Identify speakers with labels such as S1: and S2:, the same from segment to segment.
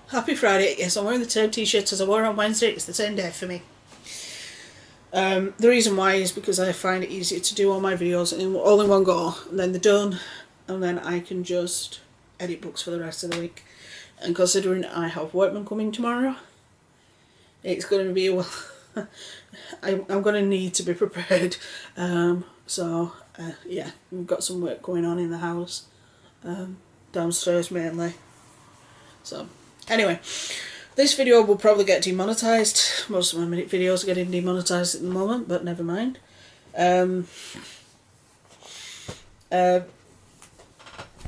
S1: Happy Friday. Yes, I'm wearing the same t-shirt as I wore on Wednesday. It's the same day for me. The reason why is because I find it easier to do all my videos all in one go, and then they're done, and then I can just edit books for the rest of the week. And considering I have workmen coming tomorrow, it's going to be, well, I'm going to need to be prepared. Yeah, we've got some work going on in the house, downstairs mainly. So, anyway, this video will probably get demonetized. Most of my minute videos are getting demonetized at the moment, but never mind. That's a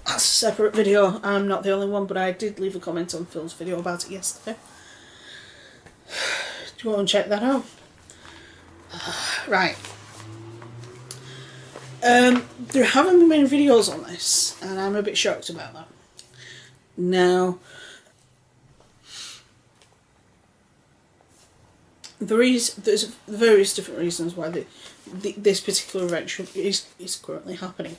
S1: separate video. I'm not the only one, but I did leave a comment on Phil's video about it yesterday. Do you want to check that out? Right. There haven't been many videos on this, and I'm a bit shocked about that. Now, there's various different reasons why this particular event is currently happening,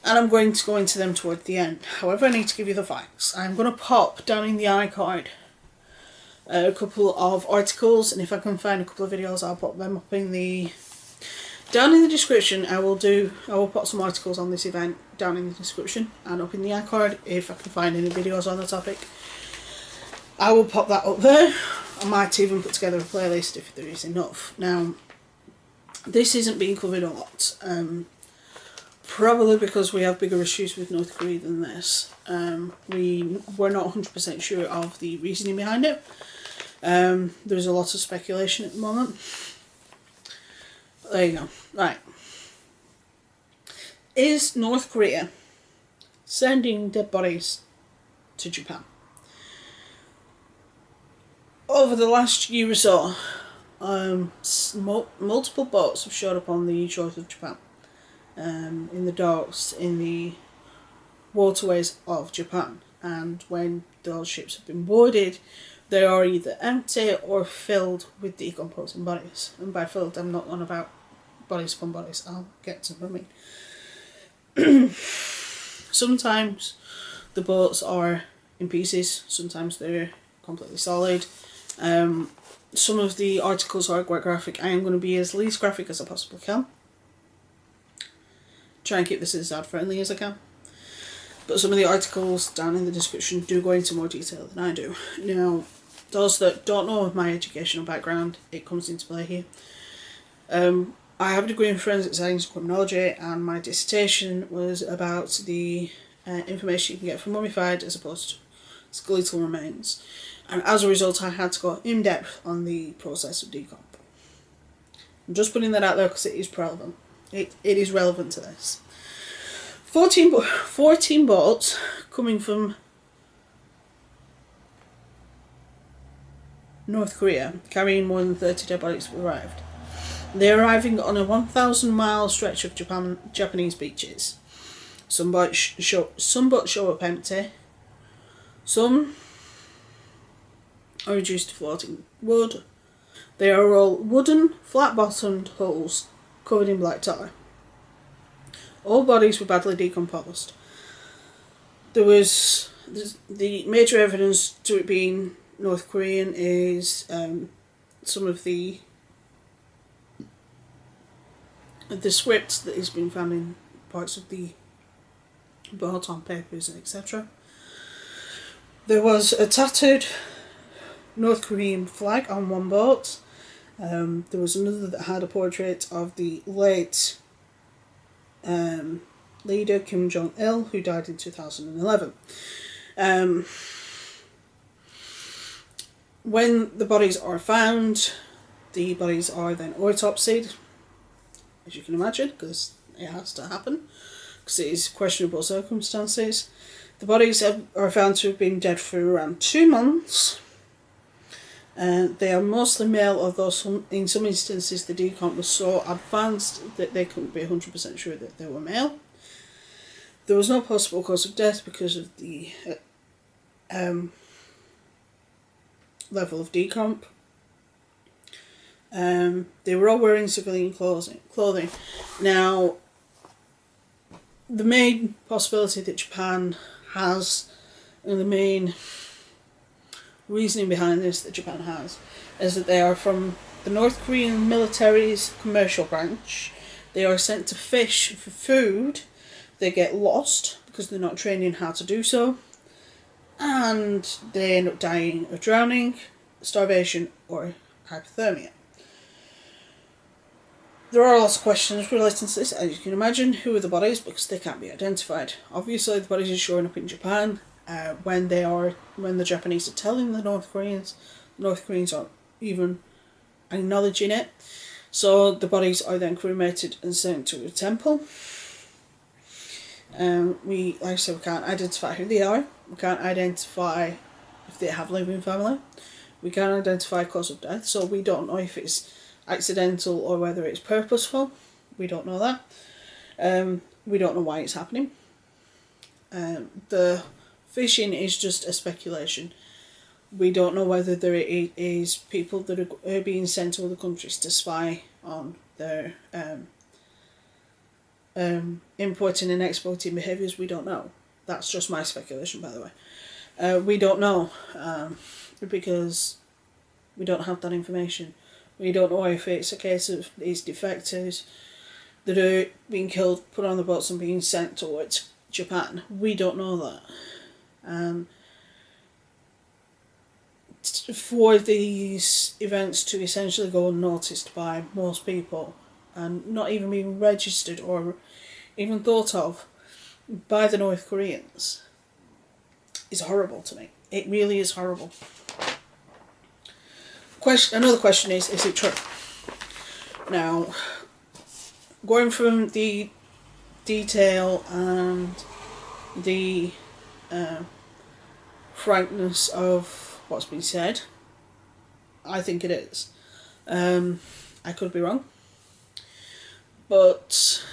S1: and I'm going to go into them toward the end. However, I need to give you the facts. I'm going to pop down in the iCard a couple of articles, and if I can find a couple of videos, I'll pop them up down in the description. I will put some articles on this event down in the description and up in the iCard. If I can find any videos on the topic, I will pop that up there. I might even put together a playlist if there is enough. Now, this isn't being covered a lot, probably because we have bigger issues with North Korea than this. We're not 100% sure of the reasoning behind it. There's a lot of speculation at the moment. There you go. Right. Is North Korea sending dead bodies to Japan? Over the last year or so, multiple boats have showed up on the shores of Japan, in the docks, in the waterways of Japan, and when those ships have been boarded, they are either empty or filled with decomposing bodies. And by filled, I'm not on about bodies upon bodies. I'll get to what I mean. Sometimes the boats are in pieces, sometimes they're completely solid. Some of the articles are quite graphic. I am going to be as least graphic as I possibly can. Try and keep this as ad friendly as I can. But some of the articles down in the description do go into more detail than I do. Now, those that don't know my educational background, it comes into play here. I have a degree in forensic science and criminology, and my dissertation was about the information you can get from mummified as opposed to skeletal remains. And as a result, I had to go in depth on the process of decomp. I'm just putting that out there because it is relevant. It is relevant to this. 14 boats coming from North Korea, carrying more than 30 dead bodies, have arrived. They're arriving on a 1,000-mile stretch of Japanese beaches. Some boats show up empty. Some are reduced to floating wood. They are all wooden, flat-bottomed hulls covered in black tar. All bodies were badly decomposed. The major evidence to it being North Korean is some of the script that has been found in parts of the boat, on papers, etc. There was a tattooed North Korean flag on one boat. There was another that had a portrait of the late leader Kim Jong-il, who died in 2011. When the bodies are found, the bodies are then autopsied, as you can imagine, because it has to happen, because it is questionable circumstances. The bodies are found to have been dead for around 2 months. They are mostly male, although in some instances the decomp was so advanced that they couldn't be 100% sure that they were male. There was no possible cause of death because of the level of decomp. They were all wearing civilian clothing. Now, the main possibility that Japan has, and the main reasoning behind this that Japan has is that they are from the North Korean military's commercial branch. They are sent to fish for food. They get lost because they're not trained in how to do so. And they end up dying of drowning, starvation, or hypothermia. There are lots of questions relating to this, as you can imagine. Who are the bodies? Because they can't be identified. Obviously, the bodies are showing up in Japan when the Japanese are telling the North Koreans aren't even acknowledging it. So the bodies are then cremated and sent to a temple. Like I said, we can't identify who they are. We can't identify if they have living family. We can't identify cause of death, so we don't know if it's accidental or whether it's purposeful. We don't know that. We don't know why it's happening. The fishing is just a speculation. We don't know whether there is people that are being sent to other countries to spy on their importing and exporting behaviours. We don't know. That's just my speculation, by the way. We don't know because we don't have that information. We don't know if it's a case of these defectors that are being killed, put on the boats and being sent towards Japan. We don't know that. For these events to essentially go unnoticed by most people and not even being registered or even thought of by the North Koreans is horrible to me. It really is horrible. Another question is it true? Now, going from the detail and the frankness of what's been said, I think it is. I could be wrong, but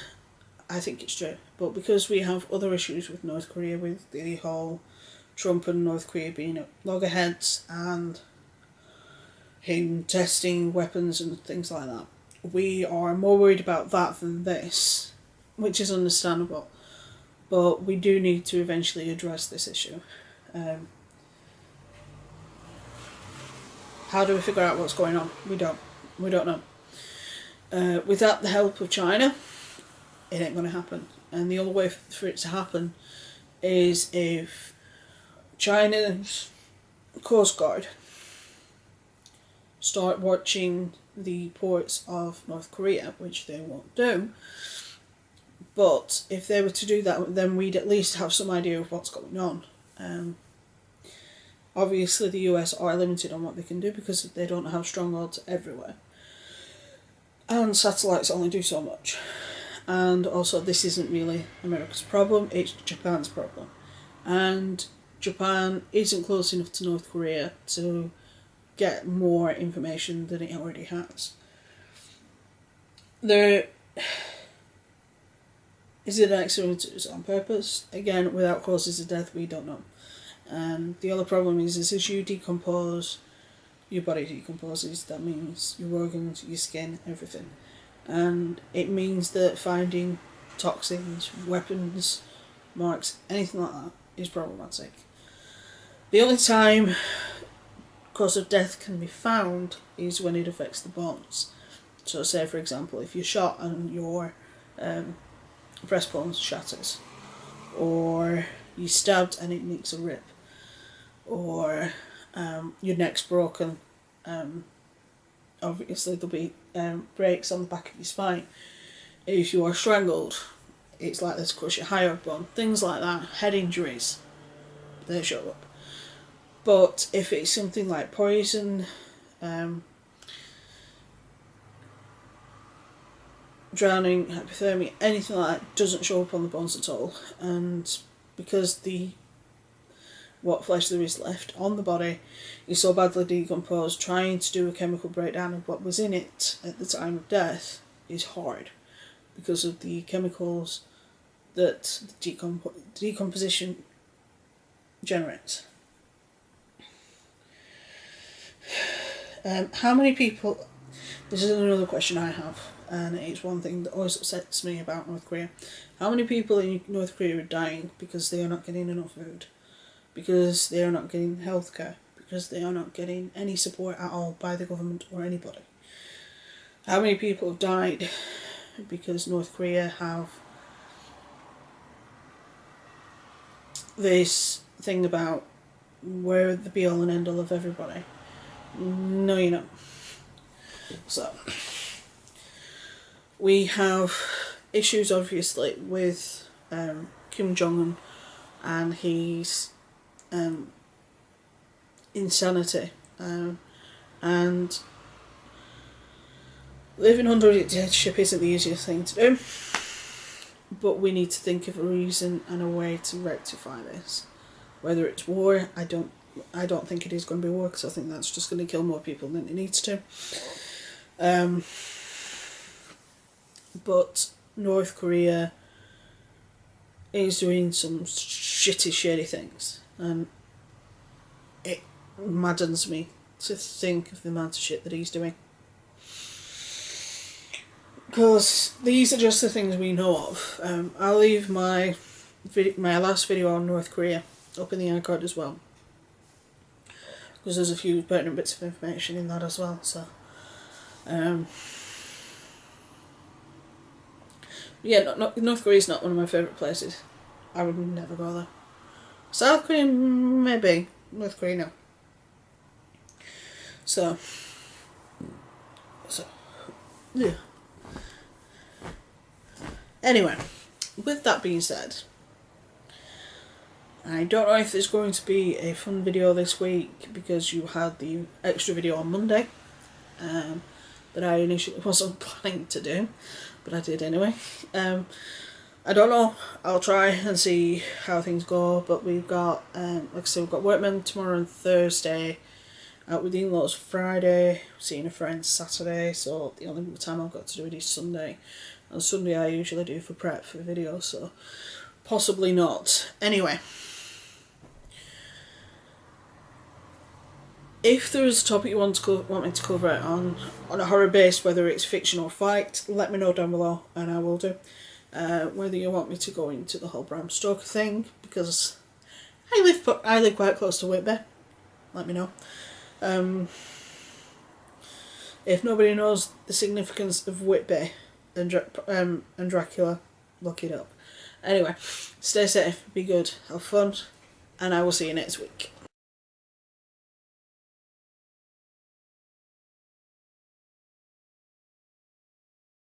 S1: I think it's true. But because we have other issues with North Korea, with the whole Trump and North Korea being at loggerheads and him testing weapons and things like that, we are more worried about that than this, which is understandable. But we do need to eventually address this issue. How do we figure out what's going on? We don't know. Without the help of China, it ain't going to happen. And the only way for it to happen is if China's Coast Guard start watching the ports of North Korea, which they won't do. But if they were to do that, then we'd at least have some idea of what's going on. Obviously, the US are limited on what they can do because they don't have strongholds everywhere. And satellites only do so much. And also, this isn't really America's problem, it's Japan's problem. And Japan isn't close enough to North Korea to get more information than it already has. Is it an accident on purpose? Again, without causes of death, we don't know. And the other problem is as you decompose, your body decomposes. That means your organs, your skin, everything. And it means that finding toxins, weapons, marks, anything like that is problematic. The only time cause of death can be found is when it affects the bones. So say for example, if you're shot and your breastbone shatters, or you stabbed and it makes a rip, or your neck's broken, obviously there'll be breaks on the back of your spine. If you are strangled, it's likely to crush your hyoid bone, things like that, head injuries, they show up. But if it's something like poison, drowning, hypothermia, anything like that, doesn't show up on the bones at all. And because what flesh there is left on the body is so badly decomposed, trying to do a chemical breakdown of what was in it at the time of death is hard because of the chemicals that the decomposition generates. How many people, this is another question I have, and it's one thing that always upsets me about North Korea. How many people in North Korea are dying because they are not getting enough food, because they are not getting healthcare, because they are not getting any support at all by the government or anybody. How many people have died because North Korea have this thing about we're the be all and end all of everybody? No, you're not. So, we have issues obviously with Kim Jong-un and his insanity, and living under a dictatorship isn't the easiest thing to do, but we need to think of a reason and a way to rectify this. Whether it's war, I don't think it is going to be war, because I think that's just going to kill more people than it needs to. But North Korea is doing some shady things, and it maddens me to think of the amount of shit that he's doing. Because these are just the things we know of. I'll leave my last video on North Korea up in the iCard as well, because there's a few pertinent bits of information in that as well. So, yeah, North Korea is not one of my favourite places. I would never go there. South Korea, maybe. North Korea, no. So, yeah. Anyway, with that being said, I don't know if there's going to be a fun video this week, because you had the extra video on Monday that I initially wasn't planning to do, but I did anyway. I don't know, I'll try and see how things go, but we've got, like I said, we've got workmen tomorrow and Thursday, out with the in-laws Friday, seeing a friend Saturday, so the only time I've got to do it is Sunday. And Sunday I usually do for prep for videos, so possibly not. Anyway, if there is a topic you want me to cover it on a horror base, whether it's fiction or fight, let me know down below and I will do. Whether you want me to go into the whole Bram Stoker thing, because I live quite close to Whitby, let me know. If nobody knows the significance of Whitby and Dracula, look it up. Anyway, stay safe, be good, have fun, and I will see you next week.